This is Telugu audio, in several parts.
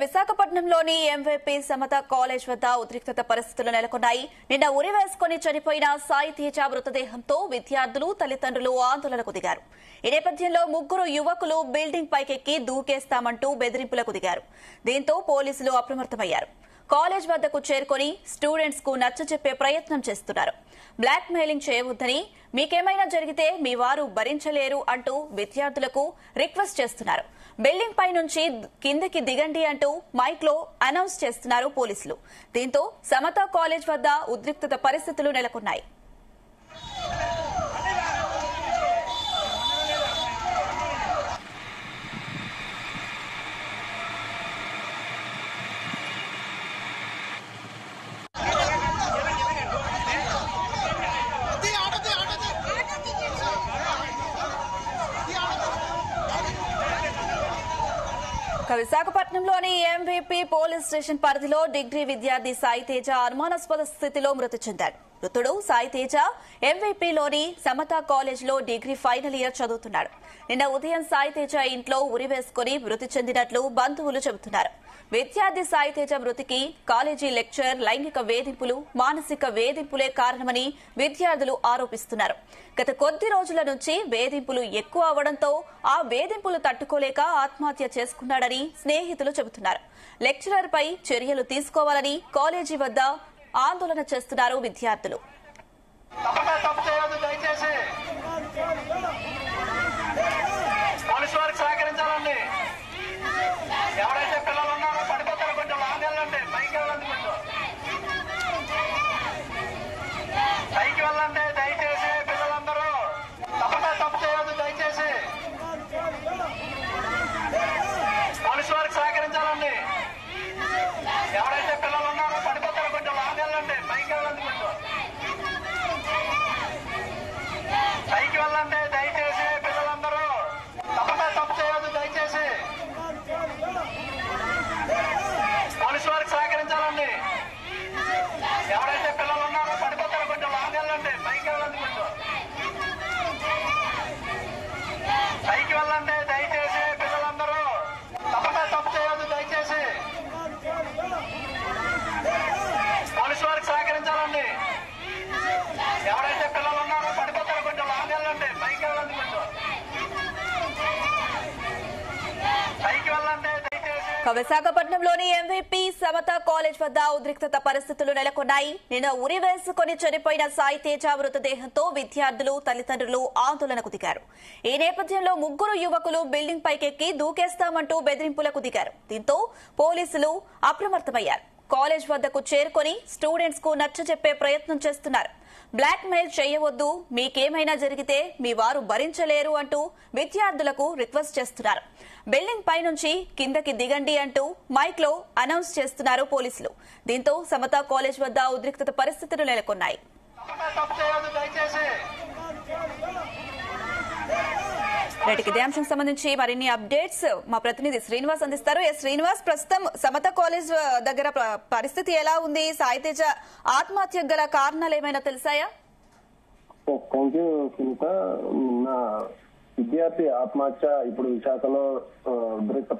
విశాఖపట్నంలోని ఎంవీపీ సమత కాలేజ్ వద్ద ఉద్రిక్తత పరిస్థితులు నెలకొన్నాయి. నిన్న ఉరి వేసుకుని చనిపోయిన సాయి తేజ మృతదేహంతో విద్యార్థులు, తల్లిదండ్రులు ఆందోళనకు దిగారు. ఈ నేపథ్యంలో ముగ్గురు యువకులు బిల్డింగ్ పైకెక్కి దూకేస్తామంటూ బెదిరింపులకు దిగారు. దీంతో పోలీసులు అప్రమత్తమయ్యారు. కాలేజ్ వద్దకు చేరుకుని స్టూడెంట్స్ కు నచ్చజెప్పే ప్రయత్నం చేస్తున్నారు. బ్లాక్ మెయిలింగ్ చేయవద్దని, మీకేమైనా జరిగితే మీ వారు భరించలేరు అంటూ విద్యార్థులకు రిక్వెస్ట్ చేస్తున్నారు. బిల్డింగ్ పై నుంచి కిందకి దిగండి అంటూ మైక్ లో అనౌన్స్ చేస్తున్నారు పోలీసులు. దీంతో సమత కాలేజ్ వద్ద ఉద్రిక్తత పరిస్థితులు నెలకొన్నాయి. విశాఖపట్నంలోని ఎంవీపీ పోలీస్ స్టేషన్ పరిధిలో డిగ్రీ విద్యార్థి సాయి తేజ అనుమానాస్పద స్థితిలో మృతి చెందాడు. మృతుడు సాయి తేజ ఎంవీపీలోని సమత కాలేజ్లో డిగ్రీ ఫైనల్ ఇయర్ చదువుతున్నాడు. నిన్న ఉదయం సాయి తేజ ఇంట్లో ఉరి వేసుకుని మృతి చెందినట్లు బంధువులు చెబుతున్నారు. విద్యార్థి సాయి తేజ మృతికి కాలేజీ లెక్చరర్ లైంగిక వేధింపులు, మానసిక వేధింపులే కారణమని విద్యార్థులు ఆరోపిస్తున్నారు. గత కొద్ది రోజుల నుంచి వేధింపులు ఎక్కువ అవడంతో ఆ వేధింపులు తట్టుకోలేక ఆత్మహత్య చేసుకున్నాడని స్నేహితులు చెబుతున్నారు. లెక్చరర్ పై చర్యలు తీసుకోవాలని కాలేజీ వద్ద ఆందోళన చేస్తున్నారు విద్యార్థులు. ఎవరైతే పిల్లలు ఉన్నారో పడిపోతారో కొంచెం లాంగ్ వెళ్ళండి, పైకి వెళ్ళండి, కొంచెం పైకి వెళ్ళండి దయచేసి. పిల్లలందరూ తప్పు చేయవద్దు దయచేసి. పోలీసు వారికి సహకరించాలండి. ఎవరైతే పిల్లలు ఉన్నారో పడిపోతారో కొంచెం లాంగ్ వెళ్ళండి, పైకి వెళ్ళండి, కొంచెం పైకి వెళ్ళండి దయచేసి. పిల్లలందరూ తప్పు చేయవద్దు దయచేసి. పోలీసు వారికి సహకరించాలండి. ఎవరైతే పిల్లలు ఉన్నారో పడిపోతారో కొంచెం లాంగ్ వెళ్ళండి, పైకి వెళ్ళండి, కొంచెం పైకి వెళ్ళండి దయచేసి. పిల్లలందరూ తప్పు చేయవద్దు దయచేసి. పోలీసు వారికి సహకరించాలండి. ఎవరైతే పిల్లలు ఉన్నారో పడిపోతారో కొంచెం లాంగ్ వెళ్ళండి, పైకి వెళ్ళండి, కొంచెం పైకి వెళ్ళండి. విశాఖపట్నంలోని ఎంవీపీ సమత కాలేజ్ వద్ద ఉద్రిక్తత పరిస్థితులు నెలకొన్నాయి. నిన్న ఉరి వేసుకుని చనిపోయిన సాయి తేజ మృతదేహంతో విద్యార్థులు, తల్లిదండ్రులు ఆందోళనకు దిగారు. ఈ నేపథ్యంలో ముగ్గురు యువకులు బిల్డింగ్ పైకెక్కి దూకేస్తామంటూ బెదిరింపులకు దిగారు. దీంతో పోలీసులు అప్రమత్తమయ్యారు. కాలేజ్ వద్దకు చేరుకుని స్టూడెంట్స్ కు నచ్చజెప్పే ప్రయత్నం చేస్తున్నారు. బ్లాక్ మెయిల్ చేయవద్దు, మీకేమైనా జరిగితే మీ వారు భరించలేరు అంటూ విద్యార్థులకు రిక్వెస్ట్ చేస్తున్నారు. బిల్డింగ్ పై నుంచి కిందకి దిగండి అంటూ మైక్ లో అనౌన్స్ చేస్తున్నారు పోలీసులు. దీంతో సమత కాలేజ్ వద్ద ఉద్రిక్తత పరిస్థితులు నెలకొన్నాయి. ఇదే అంశం సంబంధించి మరిన్ని అప్డేట్స్ మా ప్రతినిధి శ్రీనివాస్ అందిస్తారు. శ్రీనివాస్, ప్రస్తుతం సమత కాలేజ్ దగ్గర పరిస్థితి ఎలా ఉంది? సాయి తేజ ఆత్మహత్యకు గల కారణాలు ఏమైనా తెలిసాయా? Thank you Sunitha. విద్యార్థి ఆత్మహత్య ఇప్పుడు విశాఖలో ఉద్రిక్త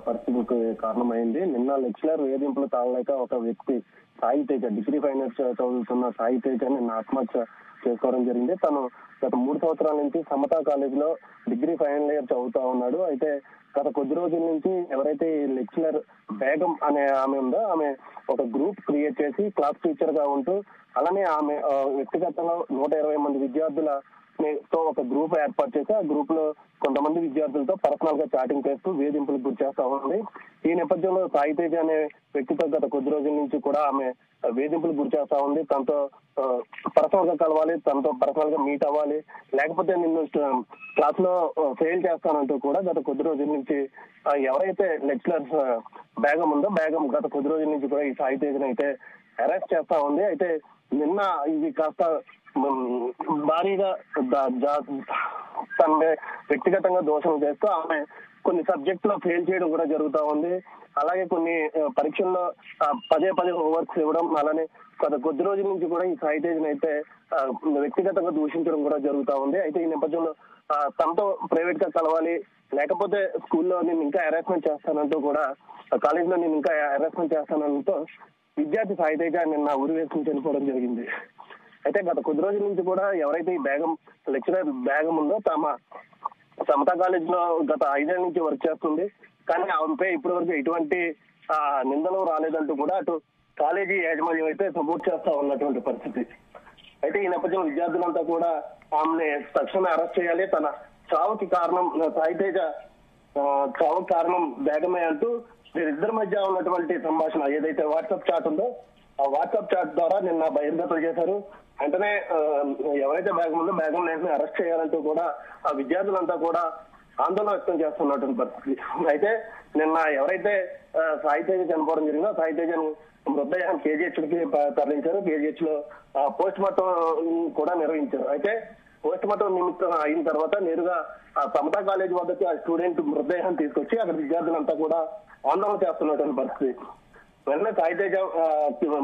పరిస్థితికి కారణమైంది. నిన్న లెక్చరర్ వేధింపులు తాగలేక ఒక వ్యక్తి సాయి తేజ, డిగ్రీ ఫైనల్స్ చదువుతున్న సాయి తేజ నిన్న ఆత్మహత్య చేసుకోవడం జరిగింది. తను గత 3 సంవత్సరాల నుంచి సమతా కాలేజ్ లో డిగ్రీ ఫైనల్ ఇయర్ చదువుతా ఉన్నాడు. అయితే గత కొద్ది రోజుల నుంచి ఎవరైతే లెక్చరర్ బేగం అనే ఆమె ఉందో, ఆమె ఒక గ్రూప్ క్రియేట్ చేసి క్లాస్ టీచర్ గా ఉంటూ, అలానే ఆమె వ్యక్తిగతంగా 120 మంది విద్యార్థుల తో ఒక గ్రూప్ ఏర్పాటు చేసి ఆ గ్రూప్ లో కొంతమంది విద్యార్థులతో పర్సనల్ గా చాటింగ్ చేస్తూ వేధింపులకు గురి చేస్తా ఉంది. ఈ నేపథ్యంలో సాయి తేజ అనే వ్యక్తితో గత కొద్ది రోజుల నుంచి కూడా ఆమె వేధింపులకు గురి చేస్తా ఉంది. తనతో పర్సనల్ గా కలవాలి, తనతో పర్సనల్ గా మీట్ అవ్వాలి, లేకపోతే నిన్ను క్లాస్ లో ఫెయిల్ చేస్తానంటూ కూడా గత కొద్ది రోజుల నుంచి ఎవరైతే లెక్చరర్స్ బేగం ఉందో, బేగం గత కొద్ది రోజుల నుంచి కూడా ఈ సాయి తేజను అయితే అరెస్ట్ చేస్తా ఉంది. అయితే నిన్న ఇది కాస్త భారీగా తన వ్యక్తిగతంగా దోషం చేస్తూ ఆమె కొన్ని సబ్జెక్ట్ లో ఫెయిల్ చేయడం కూడా జరుగుతా ఉంది. అలాగే కొన్ని పరీక్షల్లో పదే హోంవర్క్స్ ఇవ్వడం, అలానే గత కొద్ది రోజుల నుంచి కూడా ఈ సాయి తేజను అయితే వ్యక్తిగతంగా దూషించడం కూడా జరుగుతా ఉంది. అయితే ఈ నేపథ్యంలో తనతో ప్రైవేట్ గా కలవాలి, లేకపోతే స్కూల్లో నేను ఇంకా హెరాస్మెంట్ చేస్తానంటూ కూడా, కాలేజీలో నేను ఇంకా హెరాస్మెంట్ చేస్తానంటూ విద్యార్థి సాయి తేజ నిన్న ఉరి వేసుకుని చనిపోవడం జరిగింది. అయితే గత కొద్ది రోజుల నుంచి కూడా ఎవరైతే ఈ బేగం లెక్చరర్ బేగం ఉందో సమతా కాలేజ్ లో గత 5 ఏళ్ల నుంచి వర్క్ చేస్తుంది. కానీ ఆమెపై ఇప్పటి వరకు ఎటువంటి నిందలు రాలేదంటూ కూడా అటు కాలేజీ యాజమాన్యం అయితే సపోర్ట్ చేస్తా ఉన్నటువంటి పరిస్థితి. అయితే ఈ నేపథ్యంలో విద్యార్థులంతా కూడా ఆమెని తక్షణమే అరెస్ట్ చేయాలి, తన చావుకి కారణం సాయి తేజ చావుకి కారణం బేగమే అంటూ వీరిద్దరి మధ్య ఉన్నటువంటి సంభాషణ ఏదైతే వాట్సాప్ చాట్ ఉందో ఆ వాట్సాప్ చాట్ ద్వారా నిన్న బహిర్గతం చేశారు. వెంటనే ఎవరైతే బేగం ఉందో బేగం వెంటనే అరెస్ట్ చేయాలంటూ కూడా ఆ విద్యార్థులంతా కూడా ఆందోళన వ్యక్తం చేస్తున్నటువంటి పరిస్థితి. అయితే నిన్న ఎవరైతే సాయి తేజ చనిపోవడం జరిగిందో సాయి తేజను మృతదేహాన్ని KGH కి తరలించారు. KGH లో పోస్ట్ మార్టం కూడా నిర్వహించారు. అయితే పోస్ట్ మార్టం నిమిత్తం అయిన తర్వాత నేరుగా సమతా కాలేజ్ వద్దకు ఆ స్టూడెంట్ మృతదేహాన్ని తీసుకొచ్చి అక్కడ విద్యార్థులంతా కూడా ఆందోళన చేస్తున్నటువంటి పరిస్థితి. వెంటనే సాయి తేజ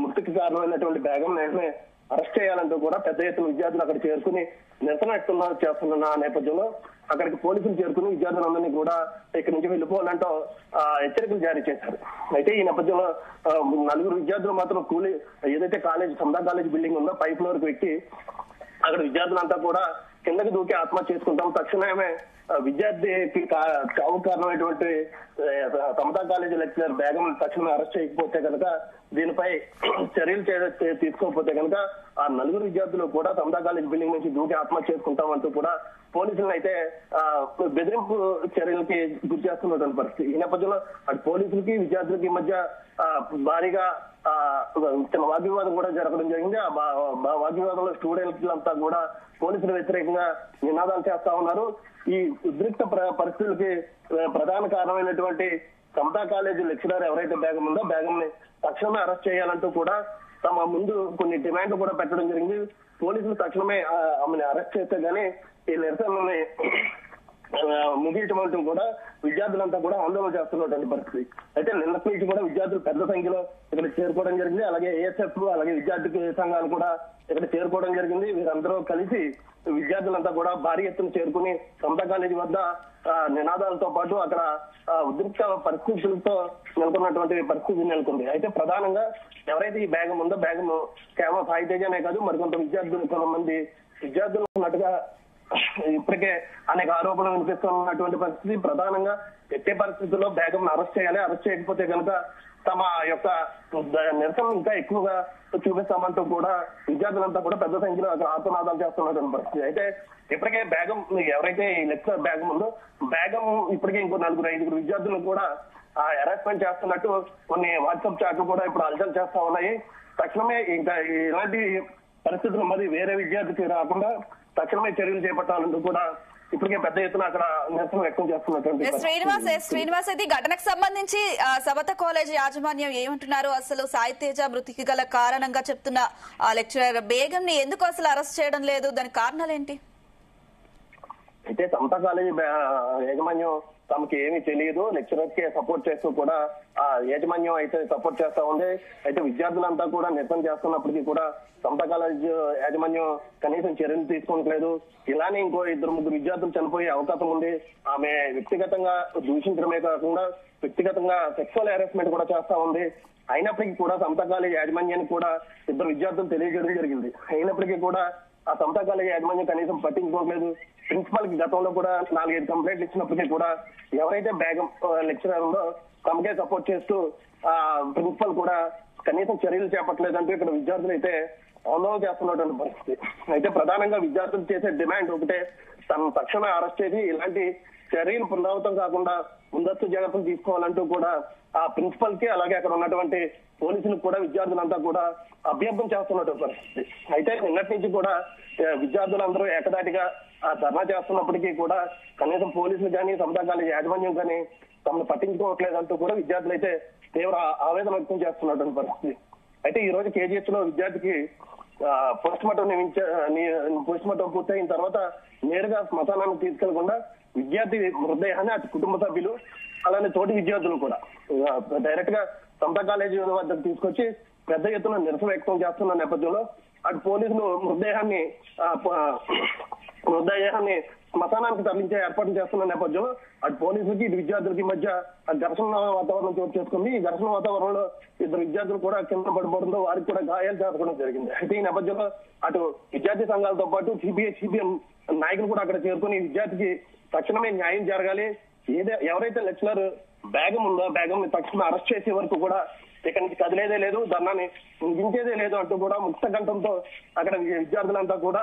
మృతికి కారణమైనటువంటి బేగం వెంటనే అరెస్ట్ చేయాలంటూ కూడా పెద్ద ఎత్తున విద్యార్థులు అక్కడ చేరుకుని నిరసన వ్యక్తం చేస్తున్న నేపథ్యంలో అక్కడికి పోలీసులు చేరుకుని విద్యార్థులందరినీ కూడా ఇక్కడి నుంచి వెళ్ళిపోవాలంటూ హెచ్చరికలు జారీ చేశారు. అయితే ఈ నేపథ్యంలో 4 విద్యార్థులు మాత్రం ఏదైతే సమతా కాలేజ్ బిల్డింగ్ ఉందో పై ఫ్లోర్ కి ఎక్కి అక్కడ విద్యార్థులంతా కూడా కిందకి దూకి ఆత్మహత్య చేసుకుంటాం, తక్షణమే విద్యార్థికి చావు కారణమైనటువంటి సమతా కాలేజీ లెక్చరర్ బేగం తక్షణమే అరెస్ట్ చేయకపోతే కనుక, దీనిపై చర్యలు తీసుకోకపోతే కనుక ఆ 4 విద్యార్థులు కూడా సమతా కాలేజ్ బిల్డింగ్ నుంచి దూకి ఆత్మహత్య చేసుకుంటామంటూ కూడా పోలీసులను అయితే బెదిరింపు చర్యలకి గురి చేస్తున్నటువంటి పరిస్థితి. ఈ నేపథ్యంలో అటు పోలీసులకి విద్యార్థులకి మధ్య భారీగా వాగ్వివాదం కూడా జరగడం జరిగింది. ఆ వాగ్వివాదంలో స్టూడెంట్లంతా కూడా పోలీసులు వ్యతిరేకంగా నినాదాలు చేస్తా ఉన్నారు. ఈ ఉద్రిక్త పరిస్థితులకి ప్రధాన కారణమైనటువంటి సమతా కాలేజీ లెక్చరర్ ఎవరైతే బేగం ఉందో బేగంని తక్షణమే అరెస్ట్ చేయాలంటూ కూడా తమ ముందు కొన్ని డిమాండ్లు కూడా పెట్టడం జరిగింది. పోలీసులు తక్షణమే ఆమెను అరెస్ట్ చేస్తే గానీ ఈ నిరసనని ముగించమంటూ కూడా విద్యార్థులంతా కూడా ఆందోళన చేస్తున్నటువంటి పరిస్థితి. అయితే నిన్నటి నుంచి కూడా విద్యార్థులు పెద్ద సంఖ్యలో ఇక్కడ చేరుకోవడం జరిగింది. అలాగే ASF అలాగే విద్యార్థి సంఘాలు కూడా ఇక్కడ చేరుకోవడం జరిగింది. వీరందరూ కలిసి విద్యార్థులంతా కూడా భారీ ఎత్తున చేరుకుని సమతా కాలేజీ వద్ద నినాదాలతో పాటు అక్కడ ఉద్రిక్త పరిస్థితులతో నెలకొన్నటువంటి పరిస్థితి నెలకొంది. అయితే ప్రధానంగా ఎవరైతే ఈ బేగం ఉందో బేగం కేవలం సాయి తేజనే కాదు, మరికొంత కొంతమంది విద్యార్థులు ఉన్నట్టుగా ఇప్పటికే అనేక ఆరోపణలు వినిపిస్తున్నటువంటి పరిస్థితి. ప్రధానంగా ఎట్టే పరిస్థితుల్లో బేగం అరెస్ట్ చేయాలి, అరెస్ట్ చేయకపోతే కనుక తమ యొక్క నిరసన ఇంకా ఎక్కువగా చూపిస్తామంటూ కూడా విద్యార్థులంతా కూడా పెద్ద సంఖ్యలో ఆత్మనాదాలు చేస్తున్నటువంటి పరిస్థితి. అయితే ఇప్పటికే బేగం ఎవరైతే ఈ లెక్చరర్ బేగం ఉందో బేగం ఇప్పటికే ఇంకో 4-5 విద్యార్థులు కూడా హెరాస్మెంట్ చేస్తున్నట్టు కొన్ని వాట్సాప్ చాట్లు కూడా ఇప్పుడు అలజల్ చేస్తా ఉన్నాయి. తక్షణమే ఇంకా ఇలాంటి పరిస్థితులు మరి వేరే విద్యార్థికి రాకుండా తక్షణమే చర్యలు చేపట్టాలంటూ కూడా ఇప్పటికే పెద్ద ఎత్తున అక్కడ నిరసన వ్యక్తం చేస్తున్నటువంటి శ్రీనివాస్ అయితే ఘటనకు సంబంధించి సమతా కాలేజ్ యాజమాన్యం ఏమంటున్నారు? అసలు సాయి తేజ మృతికి గల కారణంగా చెప్తున్న లెక్చరర్ బేగం ని ఎందుకు అసలు అరెస్ట్ చేయడం లేదు, దాని కారణాలు ఏంటి? అయితే సమతా కాలేజీ యాజమాన్యం తమకి ఏమీ తెలియదు, లెక్చరర్ కి సపోర్ట్ చేస్తూ కూడా ఆ యాజమాన్యం అయితే సపోర్ట్ చేస్తా ఉంది. అయితే విద్యార్థులంతా కూడా నిరసన చేస్తున్నప్పటికీ కూడా సమతా కాలేజ్ యాజమాన్యం కనీసం చర్యలు తీసుకోవట్లేదు. ఇలానే ఇంకో 2-3 విద్యార్థులు చనిపోయే అవకాశం ఉంది. ఆమె వ్యక్తిగతంగా దూషించడమే కాకుండా వ్యక్తిగతంగా సెక్సువల్ హెరాస్మెంట్ కూడా చేస్తా ఉంది. అయినప్పటికీ కూడా సమతా కాలేజ్ యాజమాన్యానికి కూడా 2 విద్యార్థులు తెలియజేయడం జరిగింది. అయినప్పటికీ కూడా ఆ సమతా కాలేజ్ యాజమాన్యం కనీసం పట్టించుకోవట్లేదు. ప్రిన్సిపల్ కి గతంలో కూడా 4-5 కంప్లైంట్లు ఇచ్చినప్పటికీ కూడా ఎవరైతే బేగం లెక్చరర్ ఉందో తమకే సపోర్ట్ చేస్తూ ప్రిన్సిపల్ కూడా కనీసం చర్యలు చేపట్టలేదంటూ ఇక్కడ విద్యార్థులు అయితే ఆందోళన చేస్తున్నటువంటి పరిస్థితి. అయితే ప్రధానంగా విద్యార్థులు చేసే డిమాండ్ ఒకటే, తను తక్షణ అరెస్ట్ చేసి ఇలాంటి చర్యలు పునరావృతం కాకుండా ముందస్తు జాగ్రత్తలు తీసుకోవాలంటూ కూడా ఆ ప్రిన్సిపల్ కి అలాగే అక్కడ ఉన్నటువంటి పోలీసులకు కూడా విద్యార్థులంతా కూడా అభ్యర్థన చేస్తున్నటువంటి పరిస్థితి. అయితే నిన్నటి నుంచి కూడా విద్యార్థులందరూ ఏకదాటిగా ధర్నా చేస్తున్నప్పటికీ కూడా కనీసం పోలీసులు కానీ సమతా కాలేజ్ యాజమాన్యం కానీ తమను పట్టించుకోవట్లేదంటూ కూడా విద్యార్థులు అయితే తీవ్ర ఆవేదన వ్యక్తం చేస్తున్నటువంటి పరిస్థితి. అయితే ఈ రోజు KGH లో విద్యార్థికి పోస్ట్ మార్టం పూర్తయిన తర్వాత నేరుగా శ్మశానానికి తీసుకెళ్లకుండా విద్యార్థి మృతదేహాన్ని అటు కుటుంబ సభ్యులు అలానే తోటి విద్యార్థులు కూడా డైరెక్ట్ గా సమతా కాలేజీ వద్దకు తీసుకొచ్చి పెద్ద ఎత్తున నిరసన వ్యక్తం చేస్తున్న నేపథ్యంలో అటు పోలీసులు మృతదేహాన్ని శ్మశానానికి తరలించే ఏర్పాట్లు చేస్తున్న నేపథ్యంలో అటు పోలీసులకి ఇటు విద్యార్థులకి మధ్య ఘర్షణ వాతావరణం చోటు చేసుకుంది. ఈ ఘర్షణ వాతావరణంలో ఇద్దరు విద్యార్థులు కూడా కింద పడిపోవడంతో వారికి కూడా గాయాలు జరగడం జరిగింది. అయితే ఈ నేపథ్యంలో అటు విద్యార్థి సంఘాలతో పాటు సిపిఎం నాయకులు కూడా అక్కడ చేరుకుని విద్యార్థికి తక్షణమే న్యాయం జరగాలి, ఎవరైతే లెక్చరర్ బేగం ఉందో బేగం తక్షణం అరెస్ట్ చేసే వరకు కూడా ఇక్కడి నుంచి కదిలేదే లేదు, ధర్నాన్ని ముగించేదే లేదు అంటూ కూడా ముక్త కంఠంతో అక్కడ విద్యార్థులంతా కూడా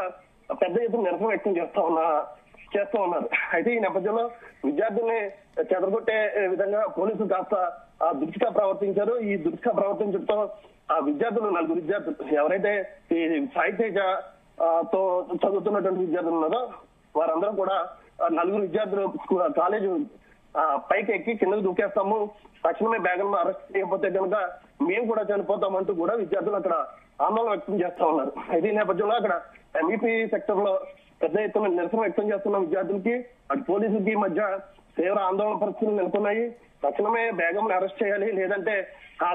పెద్ద ఎత్తున నిరసన వ్యక్తం చేస్తూ ఉన్నారు. అయితే ఈ నేపథ్యంలో విద్యార్థుల్ని చెదరగొట్టే విధంగా పోలీసులు కాస్త దుర్చిగా ప్రవర్తించారు. ఈ దుర్చిగా ప్రవర్తించడంతో ఆ విద్యార్థులు నలుగురు విద్యార్థులు ఎవరైతే ఈ సాయి తేజ తో చదువుతున్నటువంటి విద్యార్థులు ఉన్నారో వారందరూ కూడా నలుగురు విద్యార్థులు కాలేజ్ పైకి ఎక్కి కిందకు దూకేస్తాము, తక్షణమే బ్యాగులను అరెస్ట్ చేయకపోతే కనుక మేము కూడా చనిపోతామంటూ కూడా విద్యార్థులు అక్కడ ఆందోళన వ్యక్తం చేస్తా ఉన్నారు. అయితే ఈ నేపథ్యంలో అక్కడ ఎంఈపీ సెక్టర్ లో పెద్ద ఎత్తున నిరసన వ్యక్తం చేస్తున్న విద్యార్థులకి అటు పోలీసులకి మధ్య తీవ్ర ఆందోళన పరిస్థితులు నెలకొన్నాయి. తక్షణమే బేగంని అరెస్ట్ చేయాలి, లేదంటే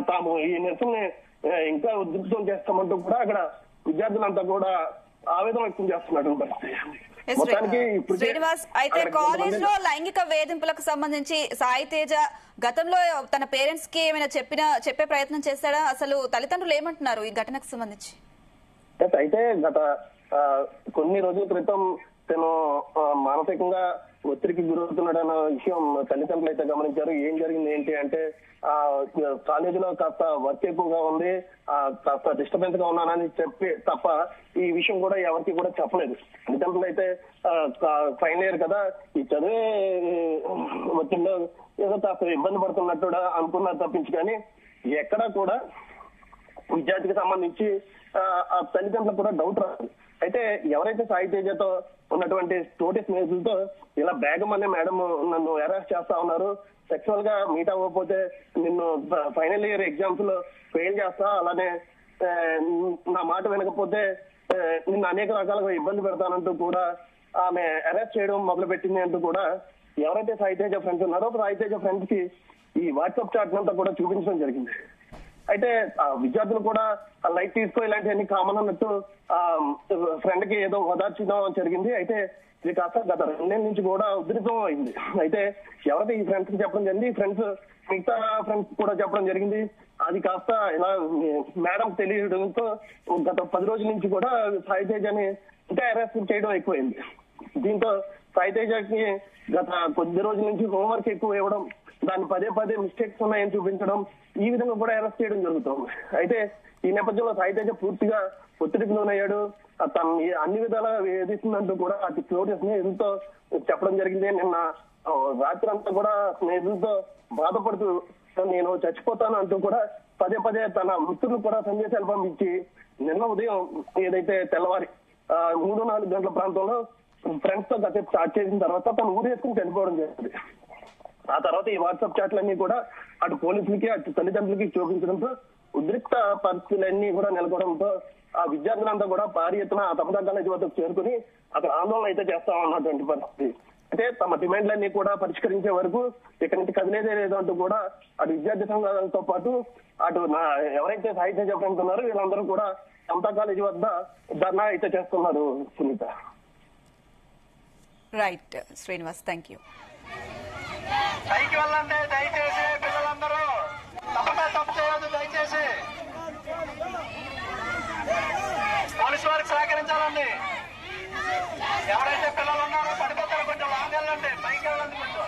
తాము ఈ నిరసనని ఇంకా ఉధృతం చేస్తామంటూ కూడా అక్కడ విద్యార్థులంతా కూడా ఆవేదన వ్యక్తం చేస్తున్నటువంటి పరిస్థితి. శ్రీనివాస్, అయితే కాలేజ్ లో లైంగిక వేధింపులకు సంబంధించి సాయి తేజ గతంలో తన పేరెంట్స్ కి ఏమైనా చెప్పే ప్రయత్నం చేశాడా? అసలు తల్లిదండ్రులు ఏమంటున్నారు ఈ ఘటనకు సంబంధించి? అయితే గత కొన్ని రోజుల క్రితం తను మానసికంగా ఒత్తిడికి గురవుతున్నాడన్న విషయం తల్లిదండ్రులు అయితే గమనించారు. ఏం జరిగింది ఏంటి అంటే కాలేజీలో కాస్త వర్క్ ఎక్కువగా ఉంది, కాస్త డిస్టర్బెన్స్ గా ఉన్నానని చెప్పి తప్ప ఈ విషయం కూడా ఎవరికి కూడా చెప్పలేదు. తల్లిదండ్రులు అయితే ఫైనల్ ఇయర్ కదా, ఈ చదివే ఒత్తిడిలో ఏదో కాస్త ఇబ్బంది పడుతున్నట్టు అనుకున్నారు తప్పించి కానీ ఎక్కడా కూడా విద్యార్థికి సంబంధించి తల్లిదండ్రులకు కూడా డౌట్ రాదు. అయితే ఎవరైతే సాయి తేజతో ఉన్నటువంటి తోటి స్నేహితులతో ఇలా బేగం అనే మేడం నన్ను అరెస్ట్ చేస్తా ఉన్నారు, సెక్సువల్ గా మీట్ అవ్వకపోతే నిన్ను ఫైనల్ ఇయర్ ఎగ్జామ్స్ లో ఫెయిల్ చేస్తా, అలానే నా మాట వినకపోతే నిన్ను అనేక రకాలుగా ఇబ్బంది పెడతానంటూ కూడా ఆమె అరెస్ట్ చేయడం మొదలు పెట్టింది అంటూ కూడా ఎవరైతే సాయి తేజ ఫ్రెండ్స్ ఉన్నారో సాయి తేజ ఫ్రెండ్స్ కి ఈ వాట్సాప్ చాట్ అంతా కూడా చూపించడం జరిగింది. అయితే విద్యార్థులు కూడా లైట్ తీసుకో ఇలాంటివన్నీ కామన్ అన్నట్టు ఫ్రెండ్ కి ఏదో ఓదార్చడం జరిగింది. అయితే ఇది కాస్త గత 2 నెలల నుంచి కూడా ఉధృతం అయింది. అయితే ఎవరైతే ఈ ఫ్రెండ్స్ కి చెప్పడం జరిగింది, ఫ్రెండ్స్ మిగతా ఫ్రెండ్స్ కూడా చెప్పడం జరిగింది. అది కాస్త ఇలా మేడం తెలియడంతో గత 10 రోజుల నుంచి కూడా సాయి తేజని ఇంకా అరెస్ట్ చేయడం ఎక్కువైంది. దీంతో సాయి తేజకి గత కొద్ది రోజుల నుంచి హోంవర్క్ ఎక్కువ ఇవ్వడం, దాన్ని పదే మిస్టేక్స్ ఉన్నాయని చూపించడం, ఈ విధంగా కూడా అరెస్ట్ చేయడం జరుగుతుంది. అయితే ఈ నేపథ్యంలో సాయి తేజ పూర్తిగా ఒత్తిడికి లోనయ్యాడు, తను అన్ని విధాలా వేధిస్తుందంటూ కూడా అటు తోటి స్నేహితులతో చెప్పడం జరిగింది. నిన్న రాత్రి అంతా కూడా స్నేహితులతో బాధపడుతూ నేను చచ్చిపోతాను అంటూ కూడా పదే తన మిత్రులు కూడా సందేశాలు పంపించి నిన్న ఉదయం ఏదైతే తెల్లవారి 3-4 గంటల ప్రాంతంలో ఫ్రెండ్స్ తో కాసేపు స్టార్ట్ చేసిన తర్వాత తను ఊరేసుకుని చనిపోవడం జరిగింది. ఆ తర్వాత ఈ వాట్సాప్ చాట్లన్నీ కూడా అటు పోలీసులకి అటు తల్లిదండ్రులకి చూపించడంతో ఉద్రిక్త పరిస్థితులన్నీ కూడా నెలకొనడంతో ఆ విద్యార్థులంతా కూడా భారీ ఎత్తున తమదా కాలేజీ వద్దకు చేరుకుని అక్కడ ఆందోళన అయితే చేస్తా ఉన్నటువంటి పరిస్థితి. అయితే తమ డిమాండ్లన్నీ కూడా పరిష్కరించే వరకు ఇక్కడి నుంచి కదిలేదే లేదు అంటూ కూడా అటు విద్యార్థి సంఘాలతో పాటు అటు ఎవరైతే సాయి తేజ ఫ్రెండ్స్ ఉన్నారో వీళ్ళందరూ కూడా తమదా కాలేజీ వద్ద ధర్నా అయితే చేస్తున్నారు. Sunitha. Right Srinivas, thank you. పైకి వెళ్ళండి దయచేసి, పిల్లలందరూ తప్పు చేయొద్దు దయచేసి. పోలీసు వారికి సహకరించాలండి. ఎవరైతే పిల్లలు ఉన్నారో పడిపోతారో కొంచెం లాంగ్ వెళ్ళండి, పైకి వెళ్ళండి కొంచెం.